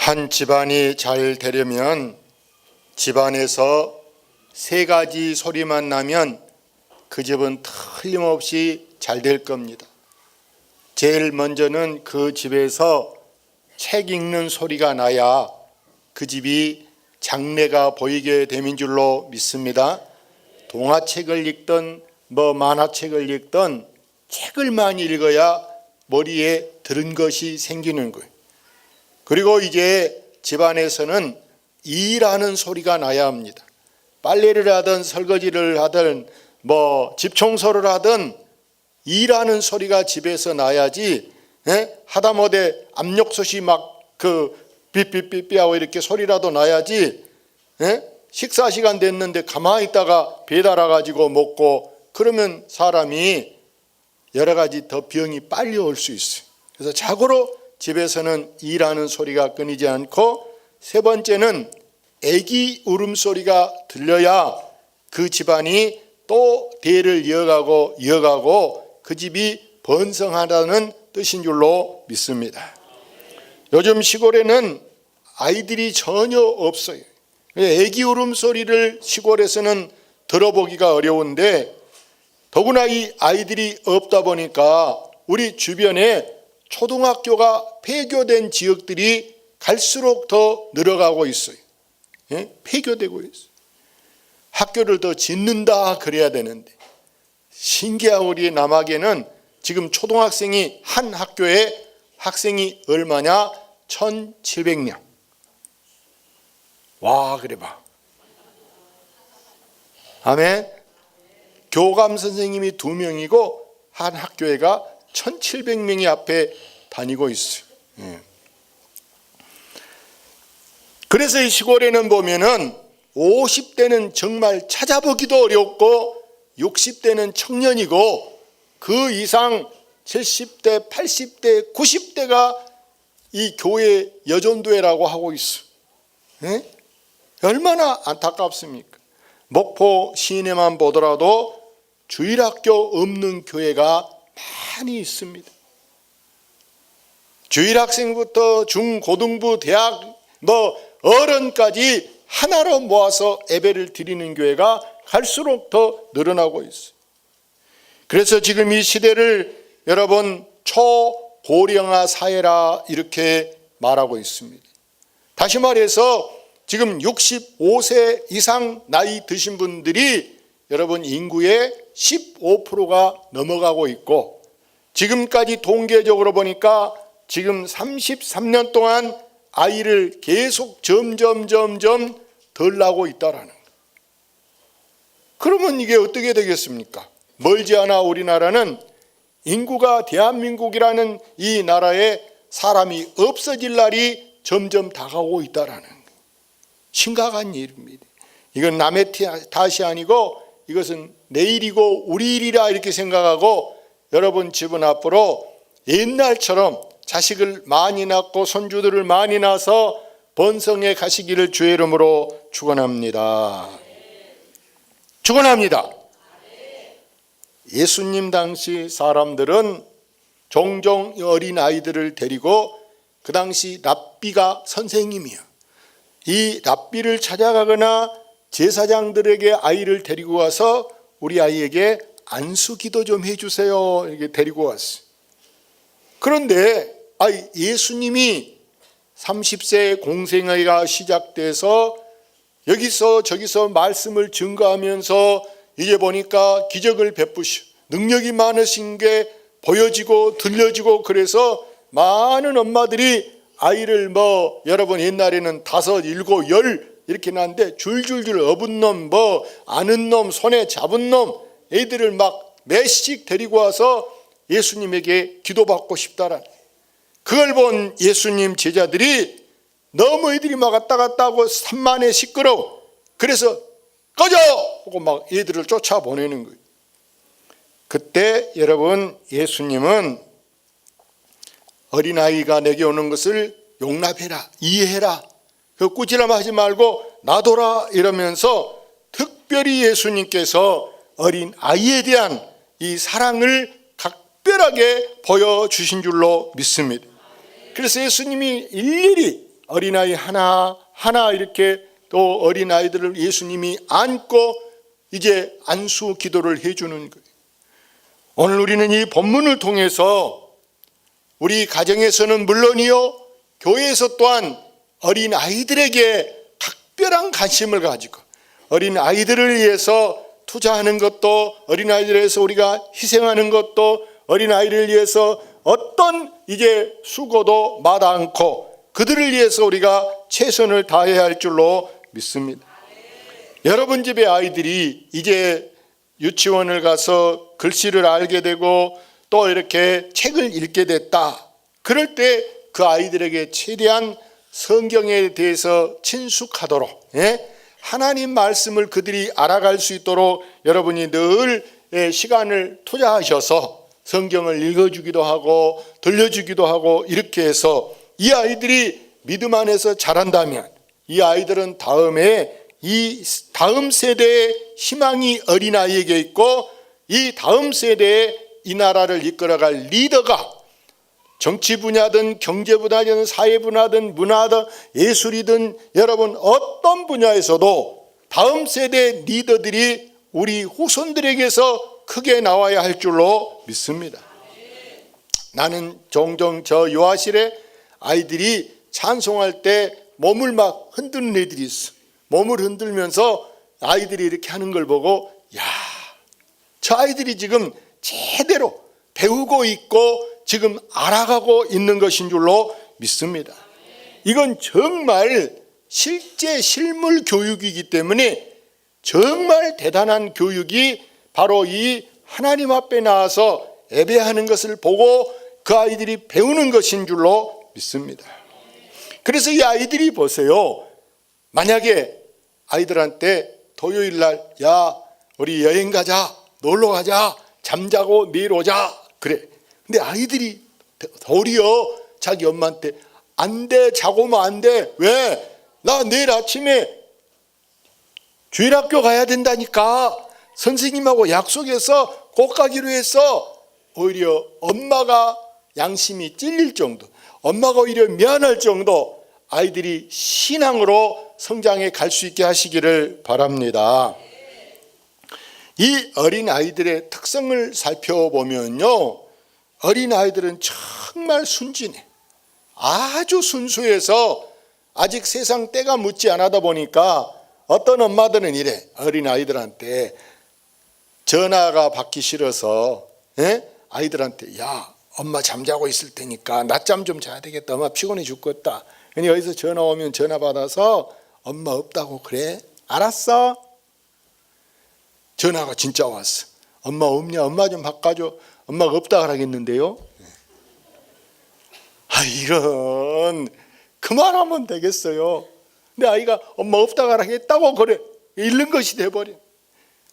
한 집안이 잘 되려면 집안에서 세 가지 소리만 나면 그 집은 틀림없이 잘 될 겁니다. 제일 먼저는 그 집에서 책 읽는 소리가 나야 그 집이 장래가 보이게 됨인 줄로 믿습니다. 동화책을 읽든 만화책을 읽든 책을 많이 읽어야 머리에 들은 것이 생기는 거예요. 그리고 이제 집안에서는 일하는 소리가 나야 합니다. 빨래를 하든 설거지를 하든 집 청소를 하든 일하는 소리가 집에서 나야지, 하다못해 압력솥이 삐삐삐삐하고 이렇게 소리라도 나야지, 식사 시간 됐는데 가만히 있다가 배달 와가지고 먹고 그러면 사람이 여러 가지 더 병이 빨리 올 수 있어요. 그래서 자고로 집에서는 일하는 소리가 끊이지 않고, 세 번째는 애기 울음소리가 들려야 그 집안이 또 대를 이어가고 그 집이 번성하다는 뜻인 줄로 믿습니다. 요즘 시골에는 아이들이 전혀 없어요. 애기 울음소리를 시골에서는 들어보기가 어려운데, 더구나 이 아이들이 없다 보니까 우리 주변에 초등학교가 폐교된 지역들이 갈수록 더 늘어가고 있어요. 폐교되고 있어요. 학교를 더 짓는다 그래야 되는데, 신기하고 우리 남학에는 지금 초등학생이 한 학교에 학생이 얼마냐? 1,700명. 와, 그래 봐. 아멘. 교감 선생님이 2명이고 한 학교에가 1,700명이 앞에 다니고 있어요. 그래서 이 시골에는 보면은 50대는 정말 찾아보기도 어렵고 60대는 청년이고 그 이상 70대, 80대, 90대가 이 교회 여전도회라고 하고 있어. 얼마나 안타깝습니까? 목포 시내만 보더라도 주일학교 없는 교회가 많이 있습니다. 주일학생부터 중고등부, 대학, 어른까지 하나로 모아서 예배를 드리는 교회가 갈수록 더 늘어나고 있어요. 그래서 지금 이 시대를 여러분 초고령화 사회라 이렇게 말하고 있습니다. 다시 말해서 지금 65세 이상 나이 드신 분들이 여러분 인구의 15%가 넘어가고 있고, 지금까지 통계적으로 보니까 지금 33년 동안 아이를 계속 점점 덜 낳고 있다라는 거예요. 그러면 이게 어떻게 되겠습니까? 멀지 않아 우리나라는 인구가 대한민국이라는 이 나라에 사람이 없어질 날이 점점 다가오고 있다라는 거예요. 심각한 일입니다. 이건 남의 탓이 아니고 이것은 내 일이고 우리 일이라 이렇게 생각하고, 여러분 집은 앞으로 옛날처럼 자식을 많이 낳고 손주들을 많이 낳아서 번성해 가시기를 주의 이름으로 축원합니다. 축원합니다. 예수님 당시 사람들은 종종 어린 아이들을 데리고, 그 당시 랍비가 선생님이야. 이 랍비를 찾아가거나 제사장들에게 아이를 데리고 와서 우리 아이에게 안수기도 좀 해주세요 이렇게 데리고 왔어요. 그런데 예수님이 30세 공생애가 시작돼서 여기서 저기서 말씀을 증거하면서 이제 보니까 기적을 베푸시고 능력이 많으신 게 보여지고 들려지고, 그래서 많은 엄마들이 아이를 여러분 옛날에는 5, 7, 10 이렇게 낳는데 줄줄줄 업은 놈, 아는 놈, 손에 잡은 놈 애들을 막 몇씩 데리고 와서 예수님에게 기도받고 싶다라. 그걸 본 예수님 제자들이 너무 애들이 막 왔다 갔다 하고 산만해 시끄러워. 그래서 꺼져! 하고 막 애들을 쫓아보내는 거예요. 그때 여러분 예수님은 어린아이가 내게 오는 것을 용납해라, 이해해라, 그 꾸지람하지 말고 놔둬라 이러면서 특별히 예수님께서 어린아이에 대한 이 사랑을 각별하게 보여주신 줄로 믿습니다. 그래서 예수님이 일일이 어린아이 하나 이렇게 또 어린아이들을 예수님이 안고 이제 안수 기도를 해주는 거예요. 오늘 우리는 이 본문을 통해서 우리 가정에서는 물론이요, 교회에서 또한 어린아이들에게 특별한 관심을 가지고 어린아이들을 위해서 투자하는 것도, 어린아이들을 위해서 우리가 희생하는 것도, 어린아이를 위해서 어떤 이제 수고도 마다 않고 그들을 위해서 우리가 최선을 다해야 할 줄로 믿습니다. 여러분 집의 아이들이 이제 유치원을 가서 글씨를 알게 되고 또 이렇게 책을 읽게 됐다. 그럴 때 그 아이들에게 최대한 성경에 대해서 친숙하도록, 하나님 말씀을 그들이 알아갈 수 있도록 여러분이 늘 시간을 투자하셔서 성경을 읽어주기도 하고 들려주기도 하고 이렇게 해서 이 아이들이 믿음 안에서 자란다면 이 아이들은 이 다음 세대의 희망이 어린아이에게 있고 이 다음 세대에 이 나라를 이끌어갈 리더가 정치 분야든 경제 분야든 사회 분야든 문화든 예술이든 여러분 어떤 분야에서도 다음 세대 리더들이 우리 후손들에게서 크게 나와야 할 줄로 믿습니다. 나는 종종 저 요아실에 아이들이 찬송할 때 몸을 막 흔드는 애들이 있어. 몸을 흔들면서 아이들이 이렇게 하는 걸 보고 야, 저 아이들이 지금 제대로 배우고 있고 지금 알아가고 있는 것인 줄로 믿습니다. 이건 정말 실제 실물 교육이기 때문에 정말 대단한 교육이 바로 이 하나님 앞에 나와서 예배하는 것을 보고 그 아이들이 배우는 것인 줄로 믿습니다. 그래서 이 아이들이 보세요. 만약에 아이들한테 토요일 날 야 우리 여행 가자, 놀러 가자, 잠자고 내일 오자 그래. 근데 아이들이 도리어 자기 엄마한테 안 돼, 자고 오면 안 돼. 왜? 나 내일 아침에 주일학교 가야 된다니까. 선생님하고 약속해서 꼭 가기로 했어. 오히려 엄마가 양심이 찔릴 정도, 엄마가 오히려 미안할 정도 아이들이 신앙으로 성장해 갈 수 있게 하시기를 바랍니다. 이 어린아이들의 특성을 살펴보면요, 어린아이들은 정말 순진해. 아주 순수해서 아직 세상 때가 묻지 않았다 보니까 어떤 엄마들은 이래. 어린아이들한테 전화가 받기 싫어서 아이들한테 야 엄마 잠자고 있을 테니까 낮잠 좀 자야 되겠다. 엄마 피곤해 죽겠다. 그러니 여기서 전화 오면 전화 받아서 엄마 없다고 그래? 알았어? 전화가 진짜 왔어. 엄마 없냐? 엄마 좀 바꿔줘. 엄마가 없다 그러겠는데요. 이런 그만하면 되겠어요. 근데 아이가 엄마 없다 그러겠다고 그래. 잃는 것이 돼버려.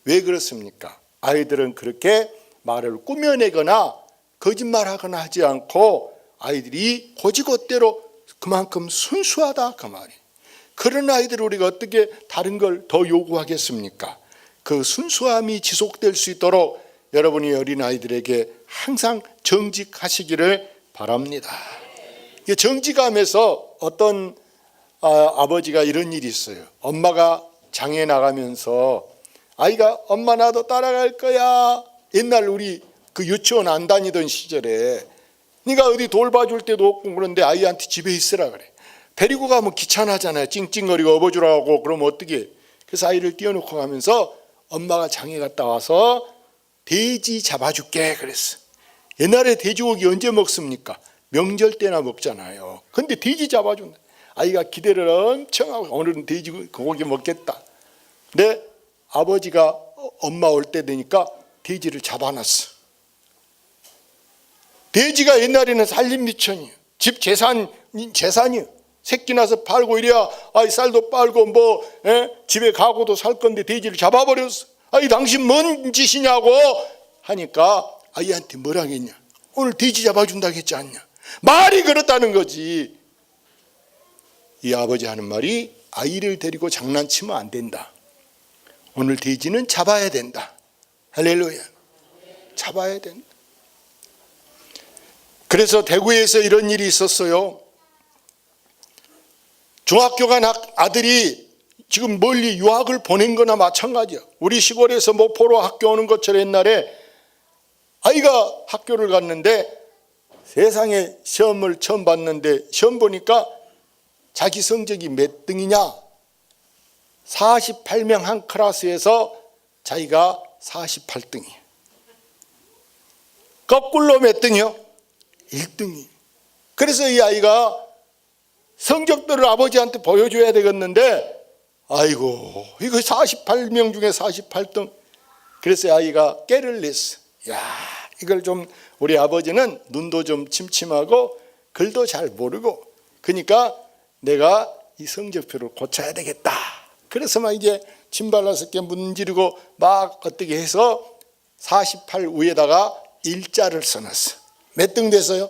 왜 그렇습니까? 아이들은 그렇게 말을 꾸며내거나 거짓말하거나 하지 않고 아이들이 고지고대로 그만큼 순수하다 그 말이에요. 그런 아이들을 우리가 어떻게 다른 걸 더 요구하겠습니까? 그 순수함이 지속될 수 있도록 여러분이 어린아이들에게 항상 정직하시기를 바랍니다. 정직함에서 어떤 아버지가 이런 일이 있어요. 엄마가 장에 나가면서 아이가 엄마 나도 따라갈 거야. 옛날 우리 그 유치원 안 다니던 시절에 네가 어디 돌봐줄 때도 없고 그런데 아이한테 집에 있으라 그래. 데리고 가면 귀찮아하잖아요. 찡찡거리고 업어주라고 그러면 어떻게. 그래서 아이를 띄워놓고 가면서 엄마가 장에 갔다 와서 돼지 잡아줄게 그랬어. 옛날에 돼지고기 언제 먹습니까? 명절 때나 먹잖아요. 근데 돼지 잡아준다. 아이가 기대를 엄청 하고 오늘은 돼지고기 먹겠다. 근데 아버지가 엄마 올 때 되니까 돼지를 잡아놨어. 돼지가 옛날에는 살림미천이에요. 집 재산이에요. 새끼 나서 팔고 이래야 아이 쌀도 빨고 집에 가고도 살 건데 돼지를 잡아버렸어. 아이 당신 뭔 짓이냐고 하니까 아이한테 뭐라 했냐. 오늘 돼지 잡아준다고 했지 않냐. 말이 그렇다는 거지. 이 아버지 하는 말이 아이를 데리고 장난치면 안 된다. 오늘 돼지는 잡아야 된다. 할렐루야. 잡아야 된다. 그래서 대구에서 이런 일이 있었어요. 중학교 간 아들이 지금 멀리 유학을 보낸 거나 마찬가지야. 우리 시골에서 목포로 학교 오는 것처럼 옛날에 아이가 학교를 갔는데 세상에 시험을 처음 봤는데 시험 보니까 자기 성적이 몇 등이냐? 48명 한 클래스에서 자기가 48등이에요. 거꾸로 몇 등이요? 1등이에요. 그래서 이 아이가 성적들을 아버지한테 보여줘야 되겠는데 아이고 이거 48명 중에 48등. 그래서 이 아이가 깨를 냈어. 야, 이걸 좀 우리 아버지는 눈도 좀 침침하고 글도 잘 모르고 그러니까 내가 이 성적표를 고쳐야 되겠다. 그래서 막 이제 침발라서 깨 문지르고 막 어떻게 해서 48 위에다가 일자를 써놨어. 몇 등 됐어요?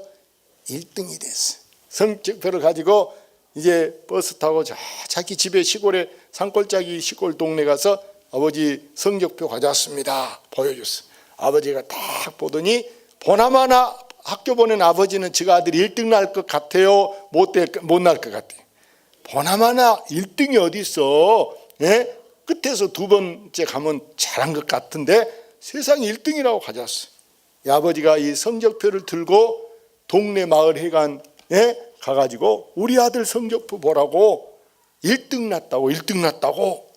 1등이 됐어. 성적표를 가지고 이제 버스 타고 자기 집에 시골에 산골짜기 시골 동네 가서 아버지 성적표 가져왔습니다. 보여줬어. 아버지가 딱 보더니 보나마나 학교 보낸 아버지는 지가 아들이 1등 날 것 같아요? 못 날 것 같아요? 보나마나 1등이 어디 있어? 예? 끝에서 두 번째 가면 잘한 것 같은데 세상 1등이라고 가져왔어. 이 아버지가 이 성적표를 들고 동네 마을 회관 가가지고 우리 아들 성적표 보라고 1등 났다고 1등 났다고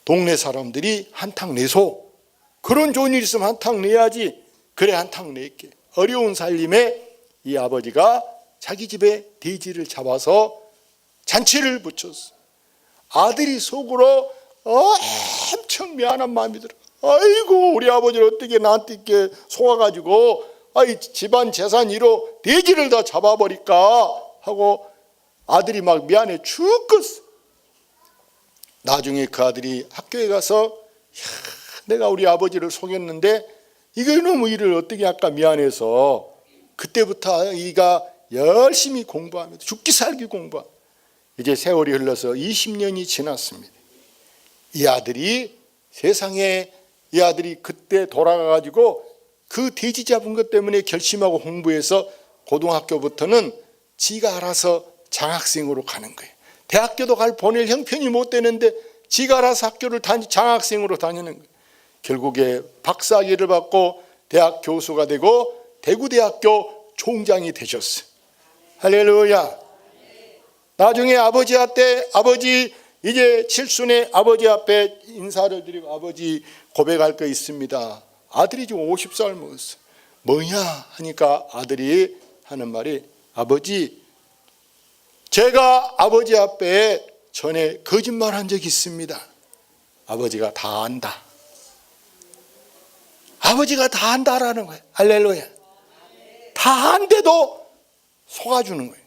동네 사람들이 한탕 내소. 그런 좋은 일 있으면 한탕 내야지. 그래 한탕 낼게. 어려운 살림에 이 아버지가 자기 집에 돼지를 잡아서 잔치를 붙였어. 아들이 속으로 엄청 미안한 마음이 들어. 아이고 우리 아버지를 어떻게 나한테 이렇게 속아가지고 집안 재산 1호 돼지를 다 잡아버릴까 하고 아들이 막 미안해 죽겠어. 나중에 그 아들이 학교에 가서 내가 우리 아버지를 속였는데 이놈의 일을 어떻게 할까 미안해서 그때부터 이가 열심히 공부하면서 죽기 살기 공부하. 이제 세월이 흘러서 20년이 지났습니다. 이 아들이 세상에 이 아들이 그때 돌아가가지고 그 돼지 잡은 것 때문에 결심하고 공부해서 고등학교부터는 지가 알아서 장학생으로 가는 거예요. 대학교도 보낼 형편이 못 되는데 지가 알아서 학교를 장학생으로 다니는 거예요. 결국에 박사학위를 받고 대학 교수가 되고 대구대학교 총장이 되셨어요. 할렐루야. 나중에 아버지 이제 칠순에 아버지 앞에 인사를 드리고 아버지 고백할 거 있습니다. 아들이 지금 50살 먹었어. 뭐냐 하니까 아들이 하는 말이 아버지 제가 아버지 앞에 전에 거짓말한 적이 있습니다. 아버지가 다 안다. 아버지가 다 안다라는 거예요. 할렐루야. 다 안데도 속아주는 거예요.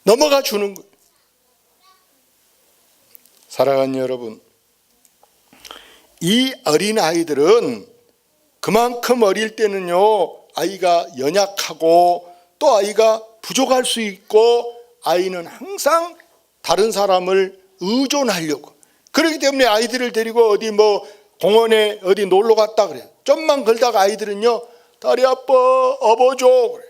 넘어가 주는 거예요. 사랑하는 여러분, 이 어린 아이들은 그만큼 어릴 때는요 아이가 연약하고 또 아이가 부족할 수 있고 아이는 항상 다른 사람을 의존하려고 그렇기 때문에 아이들을 데리고 어디 공원에 어디 놀러 갔다 그래요. 좀만 걸다가 아이들은요 다리 아파 업어줘 그래.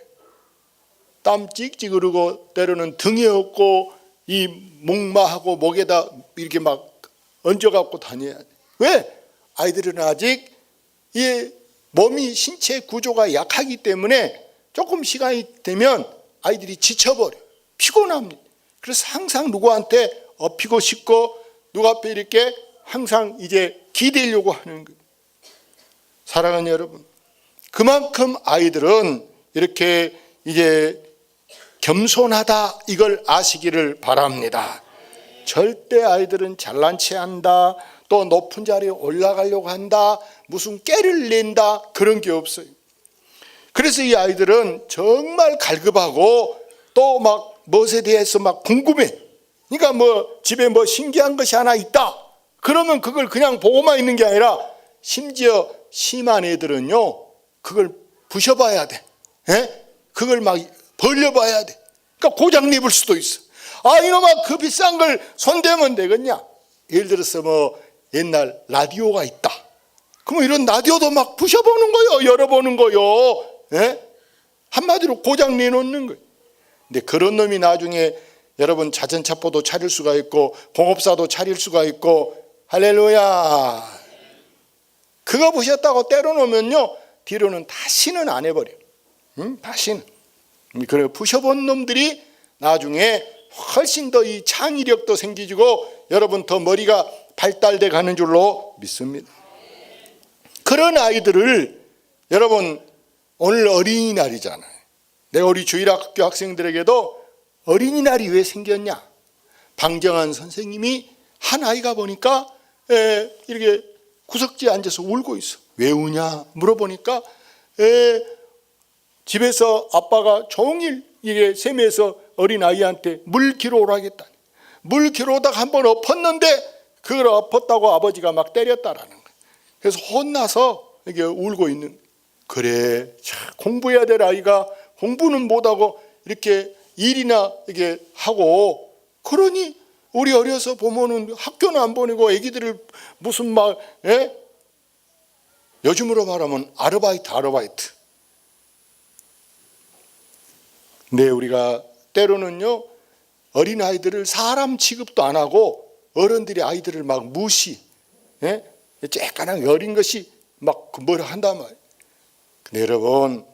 땀 찍찍 흐르고 때로는 등에 업고 이 목마하고 목에다 이렇게 막 얹어갖고 다녀야 돼. 왜? 아이들은 아직 이 몸이 신체 구조가 약하기 때문에 조금 시간이 되면 아이들이 지쳐버려. 피곤합니다. 그래서 항상 누구한테 업히고 싶고 누구 앞에 이렇게 항상 이제 기대려고 하는 거예요. 사랑하는 여러분, 그만큼 아이들은 이렇게 이제 겸손하다 이걸 아시기를 바랍니다. 절대 아이들은 잘난 체 한다, 또 높은 자리에 올라가려고 한다, 무슨 깨를 낸다 그런 게 없어요. 그래서 이 아이들은 정말 갈급하고 또 막 무엇에 대해서 막 궁금해. 그러니까 집에 신기한 것이 하나 있다 그러면 그걸 그냥 보고만 있는 게 아니라 심지어 심한 애들은요 그걸 부셔봐야 돼. 그걸 막 벌려봐야 돼. 그러니까 고장 입을 수도 있어. 이놈아 그 비싼 걸 손대면 되겠냐. 예를 들어서 옛날 라디오가 있다. 그럼 이런 라디오도 막 부셔보는 거요, 열어보는 거요. 한마디로 고장 내놓는 거예요. 근데 그런 놈이 나중에 여러분 자전차포도 차릴 수가 있고 공업사도 차릴 수가 있고, 할렐루야. 그거 보셨다고 때려놓으면요, 뒤로는 다시는 안 해버려요. 다시는. 그래 부셔본 놈들이 나중에 훨씬 더 이 창의력도 생기고 여러분 더 머리가 발달돼 가는 줄로 믿습니다. 그런 아이들을 여러분, 오늘 어린이날이잖아요. 내가 우리 주일학교 학생들에게도 어린이날이 왜 생겼냐, 방정환 선생님이 한 아이가 보니까 이렇게 구석지에 앉아서 울고 있어. 왜 우냐 물어보니까 집에서 아빠가 종일 이게 세면서 어린아이한테 물 기러 오라겠다. 물 기러 오다가 한번 엎었는데 그걸 엎었다고 아버지가 막 때렸다라는 거예요. 그래서 혼나서 이게 울고 있는. 그래, 공부해야 될 아이가 공부는 못하고 이렇게 일이나 이게 하고, 그러니 우리 어려서 보면은 학교는 안 보내고 애기들을 무슨 막 요즘으로 말하면 아르바이트. 네, 우리가 때로는요 어린아이들을 사람 취급도 안 하고 어른들이 아이들을 막 무시, 쬐까랑 어린 것이 막 뭐라 한단 말이에요. 근데 여러분,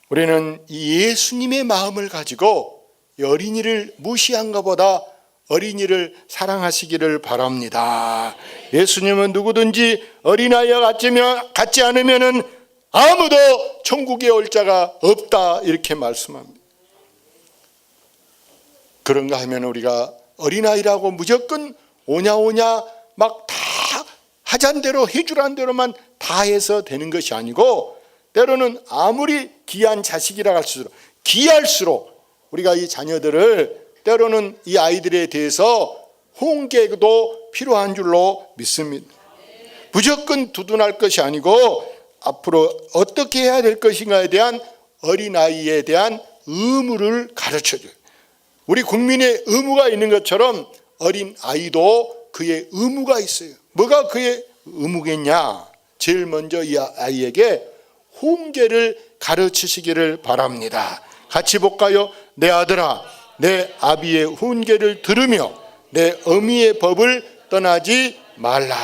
우리는 이 예수님의 마음을 가지고 어린이를 무시한 것보다 어린이를 사랑하시기를 바랍니다. 예수님은 누구든지 어린아이와 같지 않으면 아무도 천국에 올 자가 없다, 이렇게 말씀합니다. 그런가 하면 우리가 어린아이라고 무조건 오냐 막 다 하잔 대로 해주란 대로만 다 해서 되는 것이 아니고, 때로는 아무리 귀한 자식이라 할수록 우리가 이 자녀들을 때로는 이 아이들에 대해서 훈계도 필요한 줄로 믿습니다. 무조건 두둔할 것이 아니고 앞으로 어떻게 해야 될 것인가에 대한 어린아이에 대한 의무를 가르쳐줘요. 우리 국민의 의무가 있는 것처럼 어린아이도 그의 의무가 있어요. 뭐가 그의 의무겠냐? 제일 먼저 이 아이에게 훈계를 가르치시기를 바랍니다. 같이 볼까요? 내 아들아, 내 아비의 훈계를 들으며 내 어미의 법을 떠나지 말라.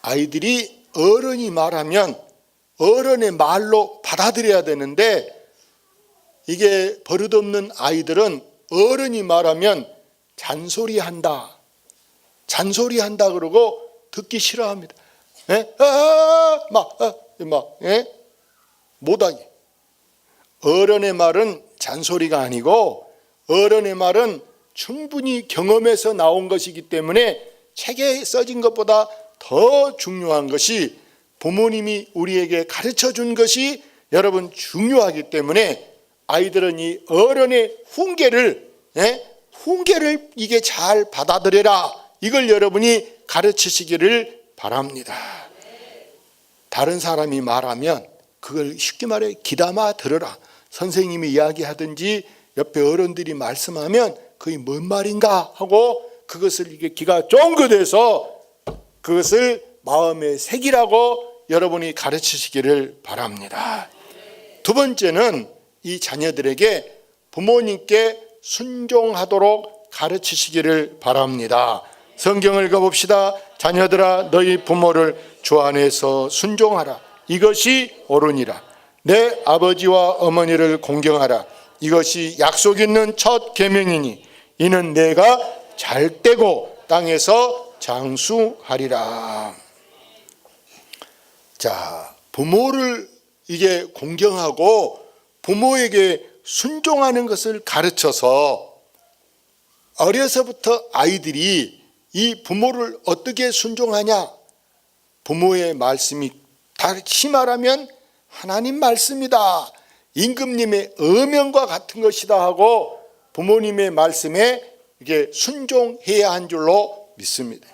아이들이 어른이 말하면 어른의 말로 받아들여야 되는데, 이게 버릇없는 아이들은 어른이 말하면 잔소리한다 그러고 듣기 싫어합니다. 못하게. 어른의 말은 잔소리가 아니고 어른의 말은 충분히 경험에서 나온 것이기 때문에 책에 써진 것보다 더 중요한 것이 부모님이 우리에게 가르쳐 준 것이 여러분 중요하기 때문에 아이들은 이 어른의 훈계를 이게 잘 받아들여라, 이걸 여러분이 가르치시기를 바랍니다. 다른 사람이 말하면 그걸 쉽게 말해 귀담아 들어라. 선생님이 이야기하든지 옆에 어른들이 말씀하면 그게 뭔 말인가 하고 그것을 이게 귀가 쫑긋해서 그것을 마음에 새기라고 여러분이 가르치시기를 바랍니다. 두 번째는 이 자녀들에게 부모님께 순종하도록 가르치시기를 바랍니다. 성경을 읽어봅시다. 자녀들아, 너희 부모를 주 안에서 순종하라. 이것이 옳으니라. 내 아버지와 어머니를 공경하라. 이것이 약속 있는 첫 계명이니 이는 내가 잘되고 땅에서 장수하리라. 자, 부모를 이게 공경하고 부모에게 순종하는 것을 가르쳐서 어려서부터 아이들이 이 부모를 어떻게 순종하냐? 부모의 말씀이 다시 말하면 하나님 말씀이다, 임금님의 어명과 같은 것이다 하고 부모님의 말씀에 이게 순종해야 한 줄로 믿습니다.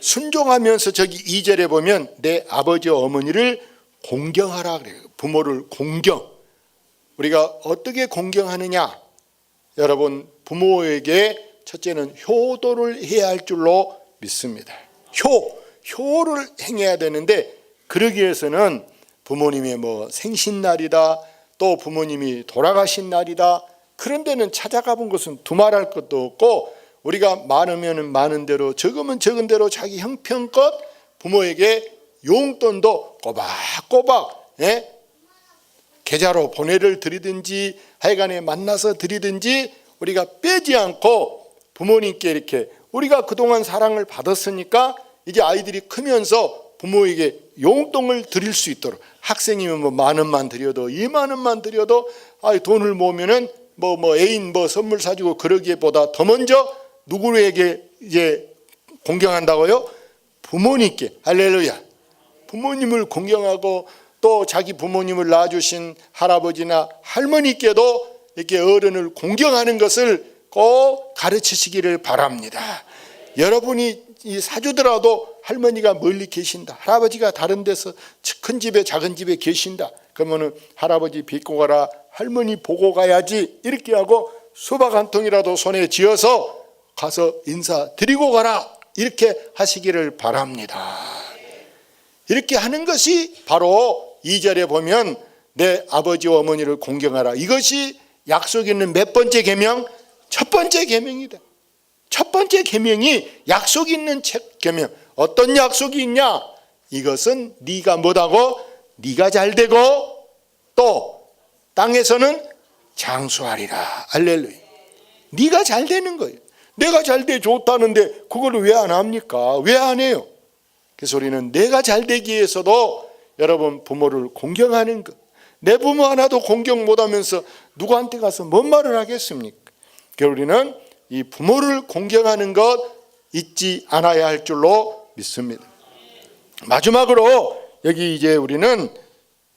순종하면서 저기 2절에 보면 내 아버지와 어머니를 공경하라 그래요. 부모를 공경. 우리가 어떻게 공경하느냐? 여러분, 부모에게 첫째는 효도를 해야 할 줄로 믿습니다. 효를 행해야 되는데, 그러기 위해서는 부모님의 생신날이다, 또 부모님이 돌아가신 날이다, 그런 데는 찾아가 본 것은 두말할 것도 없고, 우리가 많으면 많은 대로, 적으면 적은 대로 자기 형편껏 부모에게 용돈도 꼬박꼬박 계좌로 보내를 드리든지 하여간에 만나서 드리든지 우리가 빼지 않고 부모님께 이렇게, 우리가 그동안 사랑을 받았으니까 이제 아이들이 크면서 부모에게 용돈을 드릴 수 있도록, 학생이면 뭐 10,000원만 드려도 20,000원만 드려도 돈을 모으면은 애인 선물 사주고 그러기보다 더 먼저 누구에게 이제 공경한다고요? 부모님께. 할렐루야. 부모님을 공경하고, 또 자기 부모님을 낳아주신 할아버지나 할머니께도 이렇게 어른을 공경하는 것을 꼭 가르치시기를 바랍니다. 여러분이 사주더라도 할머니가 멀리 계신다, 할아버지가 다른 데서 큰 집에 작은 집에 계신다, 그러면은 할아버지 빚고 가라, 할머니 보고 가야지, 이렇게 하고 수박 한 통이라도 손에 쥐어서 가서 인사드리고 가라, 이렇게 하시기를 바랍니다. 이렇게 하는 것이 바로 2절에 보면 내 아버지와 어머니를 공경하라, 이것이 약속 있는 몇 번째 계명? 첫 번째 계명이다. 첫 번째 계명이 약속 있는 계명. 어떤 약속이 있냐? 이것은 네가 뭐다고? 네가 잘되고 또 땅에서는 장수하리라. 할렐루야. 네가 잘되는 거예요. 내가 잘돼 좋다는데 그걸 왜 안 합니까? 왜 안 해요? 그래서 우리는 내가 잘되기 위해서도 여러분 부모를 공경하는 것. 내 부모 하나도 공경 못하면서 누구한테 가서 뭔 말을 하겠습니까? 그래서 우리는 이 부모를 공경하는 것 잊지 않아야 할 줄로 믿습니다. 마지막으로 여기 이제 우리는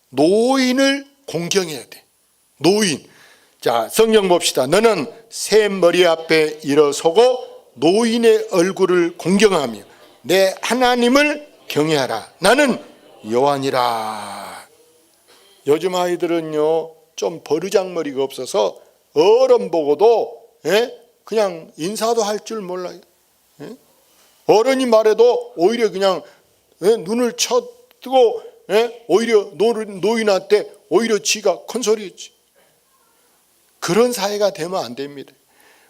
노인을 공경해야 돼. 노인. 자, 성경 봅시다. 너는 새 머리 앞에 일어서고 노인의 얼굴을 공경하며 내 하나님을 경외하라. 나는 여호와니라. 요즘 아이들은요 좀 버르장머리가 없어서 어른 보고도 그냥 인사도 할 줄 몰라요. 어른이 말해도 오히려 그냥 눈을 쳐뜨고 오히려 노인한테 오히려 지가 큰 소리였지. 그런 사회가 되면 안 됩니다.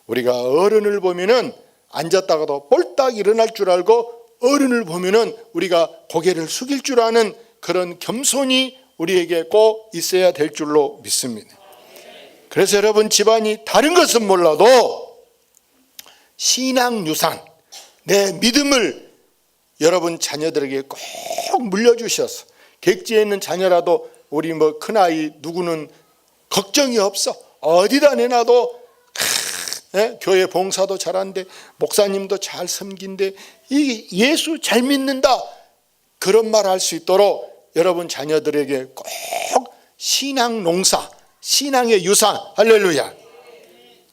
우리가 어른을 보면은 앉았다가도 볼딱 일어날 줄 알고, 어른을 보면은 우리가 고개를 숙일 줄 아는 그런 겸손이 우리에게 꼭 있어야 될 줄로 믿습니다. 그래서 여러분 집안이 다른 것은 몰라도 신앙 유산, 내 믿음을 여러분 자녀들에게 꼭 물려주셔서, 객지에 있는 자녀라도 우리 큰아이 누구는 걱정이 없어. 어디다 내놔도 교회 봉사도 잘한대, 목사님도 잘 섬긴대, 이 예수 잘 믿는다, 그런 말 할 수 있도록 여러분 자녀들에게 꼭 신앙 농사, 신앙의 유산, 할렐루야,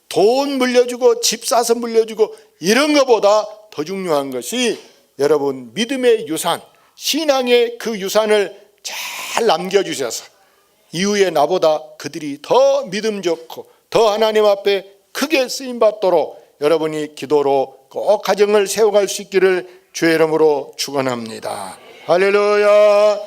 돈 물려주고 집 사서 물려주고 이런 것보다 더 중요한 것이 여러분 믿음의 유산, 신앙의 그 유산을 잘 남겨주셔서 이후에 나보다 그들이 더 믿음 좋고 더 하나님 앞에 크게 쓰임받도록 여러분이 기도로 꼭 가정을 세워갈 수 있기를 주의 이름으로 축원합니다. 할렐루야.